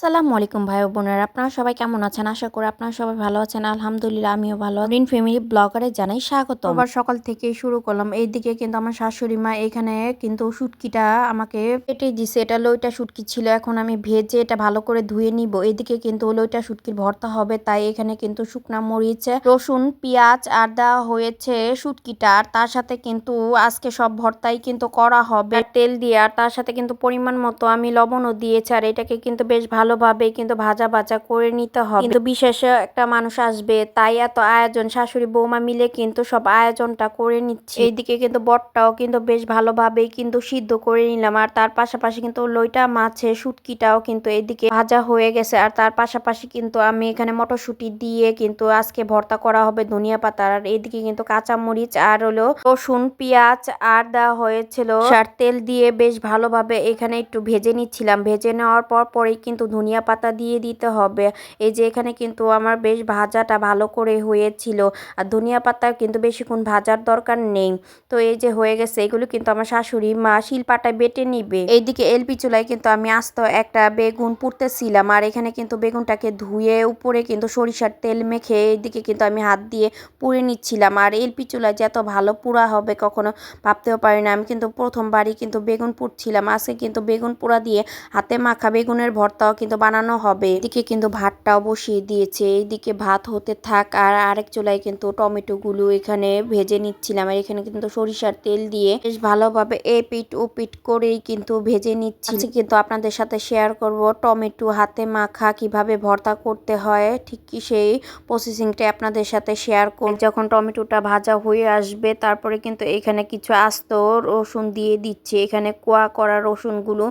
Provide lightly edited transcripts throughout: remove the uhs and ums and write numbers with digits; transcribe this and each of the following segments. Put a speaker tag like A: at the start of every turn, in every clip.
A: আসসালামু আলাইকুম ভাই ও বোনেরা, আপনারা সবাই কেমন আছেন? আশা করি আপনারা সবাই ভালো আছেন। আলহামদুলিল্লাহ আমিও ভালো আছি। গ্রিন ফ্যামিলি ব্লগারে জানাই স্বাগতম। আবার সকাল থেকেই শুরু করলাম। এইদিকে কিন্তু আমার শাশুড়ি মা এখানে কিন্তু শুটকিটা আমাকে কেটে দিছে। এটা লইটা শুটকি ছিল। এখন আমি ভেজে এটা ভালো করে ধুয়ে নিব। এইদিকে কিন্তু লইটা শুটকির ভর্তা হবে, তাই এখানে কিন্তু শুকনা মরিচ, রসুন, পেঁয়াজ আর দেওয়া হয়েছে শুটকিটা। আর তার সাথে কিন্তু আজকে সব ভর্তাই কিন্তু করা হবে তেল দিয়ে। আর তার সাথে কিন্তু পরিমাণ মতো আমি লবণও দিয়েছি। আর এটাকে কিন্তু বেশ ভালোভাবে কিন্তু ভাজা ভাজা করে নিতে হবে। কিন্তু বিশেষ একটা মানুষ আসবে, তাই এত আয়োজন। শাশুড়ি বৌমা মিলে কিন্তু সব আয়োজনটা করে নিচ্ছি। এইদিকে কিন্তু বটটাও কিন্তু বেশ ভালোভাবেই কিন্তু সিদ্ধ করে নিলাম। আর তার পাশাপাশি কিন্তু লইটা মাছের শুটকিটাও কিন্তু এইদিকে ভাজা হয়ে গেছে। আর তার পাশাপাশি কিন্তু আমি এখানে মটরশুঁটি দিয়ে কিন্তু আজকে ভর্তা করা হবে ধনিয়া পাতা। আর এইদিকে কিন্তু কাঁচা মরিচ আর হলো রসুন, পেঁয়াজ আর দেওয়া হয়েছিল আর তেল দিয়ে বেশ ভালোভাবে এখানে একটু ভেজে নিচ্ছিলাম। ভেজে নেওয়ার পরেই কিন্তু ধনিয়া পাতা দিয়ে দিতে হবে। এই যে এখানে কিন্তু আমার বেশ ভাজাটা ভালো করে হয়েছিল। আর ধনিয়া পাতা কিন্তু বেশিক্ষণ ভাজার দরকার নেই। তো এই যে হয়ে গেছে, এগুলো কিন্তু আমার শাশুড়ি মা শিলপাটায় বেটে নিবে। এইদিকে এলপি চুলায় কিন্তু আমি আস্ত একটা বেগুন পুড়তেছিলাম। আর এখানে কিন্তু বেগুনটাকে ধুয়ে উপরে কিন্তু সরিষার তেল মেখে এইদিকে কিন্তু আমি হাত দিয়ে পুড়ে নিচ্ছিলাম। আর এলপি চুলায় যে এত ভালো পোড়া হবে কখনো ভাবতেও পারি না। আমি কিন্তু প্রথমবারই কিন্তু বেগুন পুড়ছিলাম। আজকে কিন্তু বেগুন পোড়া দিয়ে হাতে মাখা বেগুনের ভর্তাও কিন্তু বানানো হবে। এদিকে কিন্তু ভাতটাও বসিয়ে দিয়েছে। এইদিকে ভাত হতে থাক। আর আরেক চুলায় কিন্তু টমেটো গুলো এখানে ভেজে নিচ্ছিলাম। আর এখানে কিন্তু সরিষার তেল দিয়ে বেশ ভালোভাবে এপিট ওপিট করেই কিন্তু ভেজে নিচ্ছি। আজকে কিন্তু আপনাদের সাথে শেয়ার করব টমেটো হাতে মাখা কিভাবে ভর্তা করতে হয়, ঠিক কি সেই প্রসেসিংটা আপনাদের সাথে শেয়ার করব। যখন টমেটোটা ভাজা হয়ে আসবে তারপরে কিন্তু এখানে কিছু আস্ত রসুন দিয়ে দিচ্ছি। এখানে কোয়া করা রসুনগুলো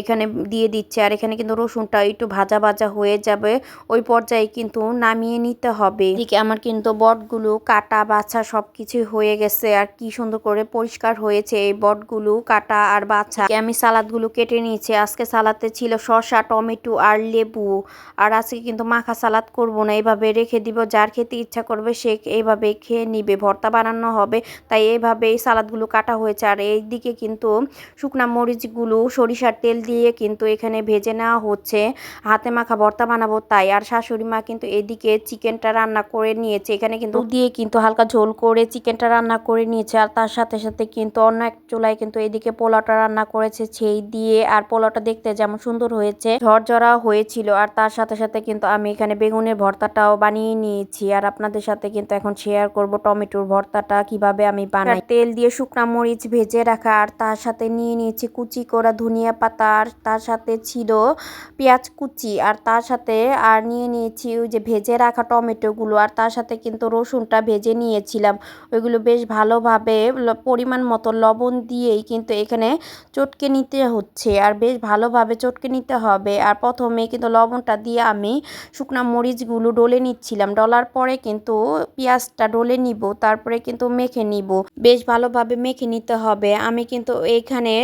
A: এখানে দিয়ে দিচ্ছে। আর এখানে কিন্তু রসুনটা একটু ভাজা ভাজা হয়ে যাবে, ওই পর্যায়ে কিন্তু নামিয়ে নিতে হবে। এদিকে আমার কিন্তু বটগুলো কাটা বাছা সবকিছু হয়ে গেছে। আর কি সুন্দর করে পরিষ্কার হয়েছে এই বটগুলো কাটা আর বাছা। আমি সালাদগুলো কেটে নিয়েছি। আজকে সালাদে ছিল শসা, টমেটো আর লেবু। আর আজকে কিন্তু মাখা সালাদ করব না, এইভাবে রেখে দিব। যার খেতে ইচ্ছা করবে সে এইভাবে খেয়ে নিবে। ভর্তা বানানো হবে তাই এইভাবে এই সালাদগুলো কাটা হয়েছে। আর এইদিকে কিন্তু শুকনা মরিচগুলো সরিষার তেল দিয়ে কিন্তু এখানে ভেজে নেওয়া হচ্ছে। হাতে মাখা ভর্তা বানাবো তাই। আর শাশুড়ি মা কিন্তু এদিকে চিকেনটা রান্না করে নিয়েছে। এখানে কিন্তু দিয়ে কিন্তু হালকা ঝোল করে চিকেনটা রান্না করে নিয়েছে। আর তার সাথে সাথে কিন্তু অন্য এক চুলায় কিন্তু এদিকে পোলাওটা রান্না করেছে সেই দিয়ে। আর পোলাওটা দেখতে যেমন সুন্দর হয়েছে, ঝরঝরা হয়েছিল। আর তার সাথে সাথে কিন্তু আমি এখানে বেগুনের ভর্তাটাও বানিয়ে নিয়েছি। আর আপনাদের সাথে কিন্তু এখন শেয়ার করব টমেটোর ভর্তাটা কিভাবে আমি বানাই। তেল দিয়ে শুকনা মরিচ ভেজে রাখা, আর তার সাথে নিয়ে নিয়েছি কুচি করা ধনিয়া পাতা, আর তার সাথে ছিল পেঁয়াজ কুচি, আর তার সাথে আর নিয়ে নিয়েছি ওই যে ভেজে রাখা টমেটোগুলো। আর তার সাথে কিন্তু রসুনটা ভেজে নিয়েছিলাম। ওইগুলো বেশ ভালোভাবে পরিমাণ মতো লবণ দিয়েই কিন্তু এখানে চটকে নিতে হচ্ছে। আর বেশ ভালোভাবে চটকে নিতে হবে। আর প্রথমে কিন্তু লবণটা দিয়ে আমি শুকনা মরিচগুলো ডলে নিচ্ছিলাম। ডলার পরে কিন্তু পেঁয়াজটা ডলে নিব, তারপরে কিন্তু মেখে নিব। বেশ ভালোভাবে মেখে নিতে হবে। আমি কিন্তু এখানে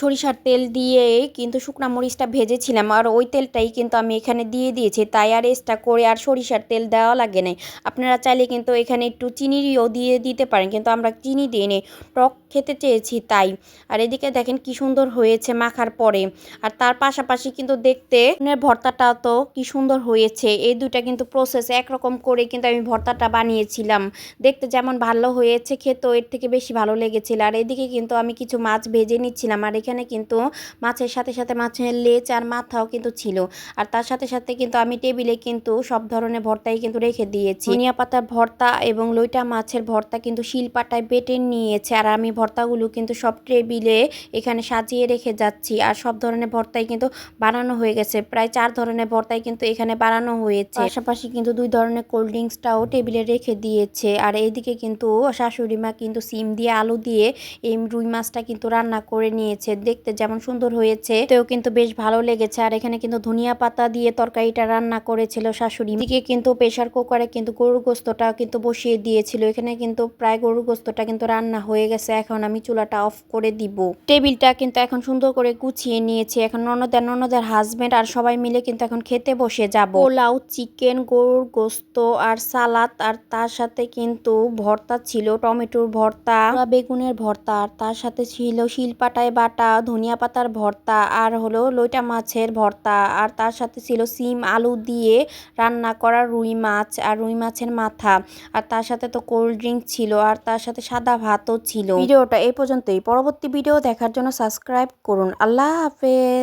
A: সরিষার তেল দিয়ে কিন্তু শুকনা মরিচটা ভেজেছিলাম। আর ওই তেলটাই কিন্তু আমি এখানে দিয়ে দিয়েছি, তাই আর এক্সট্রা করে আর সরিষার তেল দেওয়া লাগে নাই। আপনারা চাইলে কিন্তু এখানে একটু চিনিও দিয়ে দিতে পারেন, কিন্তু আমরা চিনি দিইনি, টক খেতে চেয়েছি তাই। আর এদিকে দেখেন কি সুন্দর হয়েছে মাখার পরে। আর তার পাশাপাশি কিন্তু দেখতে ভর্তাটা তো কি সুন্দর হয়েছে। এই দুইটা কিন্তু প্রসেস একরকম করে কিন্তু আমি ভর্তাটা বানিয়েছিলাম। দেখতে যেমন ভালো হয়েছে, খেতেও এর থেকে বেশি ভালো লেগেছিল। আর এদিকে কিন্তু আমি কিছু মাছ ভেজে নিচ্ছিলাম। আর এখানে কিন্তু মাছের সাথে সাথে মাছের লেজ আর মাথাও কিন্তু ছিল। আর তার সাথে সাথে কিন্তু আমি টেবিলে কিন্তু সব ধরনের ভর্তাই কিন্তু রেখে দিয়েছি। ধনিয়া পাতার ভর্তা এবং লইটা মাছের ভর্তা কিন্তু শিলপাটায় বেটে নিয়েছে। আর আমি ভর্তাগুলো কিন্তু সব টেবিলে এখানে সাজিয়ে রেখে যাচ্ছি। আর সব ধরনের ভর্তাই কিন্তু বানানো হয়ে গেছে। প্রায় 4 ধরনের ভর্তাই কিন্তু এখানে বানানো হয়েছে। পাশাপাশি কিন্তু 2 ধরনের কোল্ড ড্রিঙ্কসটাও টেবিলে রেখে দিয়েছে। আর এইদিকে কিন্তু শাশুড়ি মা কিন্তু সিম দিয়ে আলু দিয়ে এই রুই মাছটা কিন্তু রান্না করে নিয়েছে। দেখতে যেমন সুন্দর হয়েছে, তেও কিন্তু বেশ ভালো লেগেছে। আর এখানে কিন্তু ধনিয়া পাতা দিয়ে তরকারিটা রান্না করেছিল শাশুড়ি। এদিকে কিন্তু প্রেসার কুকারে কিন্তু গরুর গোস্তটা কিন্তু বসিয়ে দিয়েছিল। এখানে কিন্তু প্রায় গরুর গোস্তটা কিন্তু রান্না হয়ে গেছে। এখন এখন আমি চুলাটা অফ করে দিব। টেবিলটা কিন্তু এখন সুন্দর করে গুছিয়ে নিয়েছি। এখন ননদের হাজবেন্ড আর সবাই মিলে কিন্তু এখন খেতে বসে যাব। পোলাও, চিকেন, গরুর গোস্ত আর সালাদ, আর তার সাথে কিন্তু ভর্তা ছিল, টমেটোর ভর্তা, বেগুনের ভর্তা, আর তার সাথে ছিল শিলপাটায় বাটা ধনিয়া পাতার ভর্তা, আর হলো লইটা মাছের ভর্তা, আর তার সাথে ছিল সিম আলু দিয়ে রান্না করা রুই মাছ আর রুই মাছের মাথা, আর তার সাথে তো কোল্ড ড্রিঙ্ক ছিল, আর তার সাথে সাদা ভাতও ছিল। ভিডিওটা এই পর্যন্তই। পরবর্তী ভিডিও দেখার জন্য সাবস্ক্রাইব করুন। আল্লাহ হাফেজ।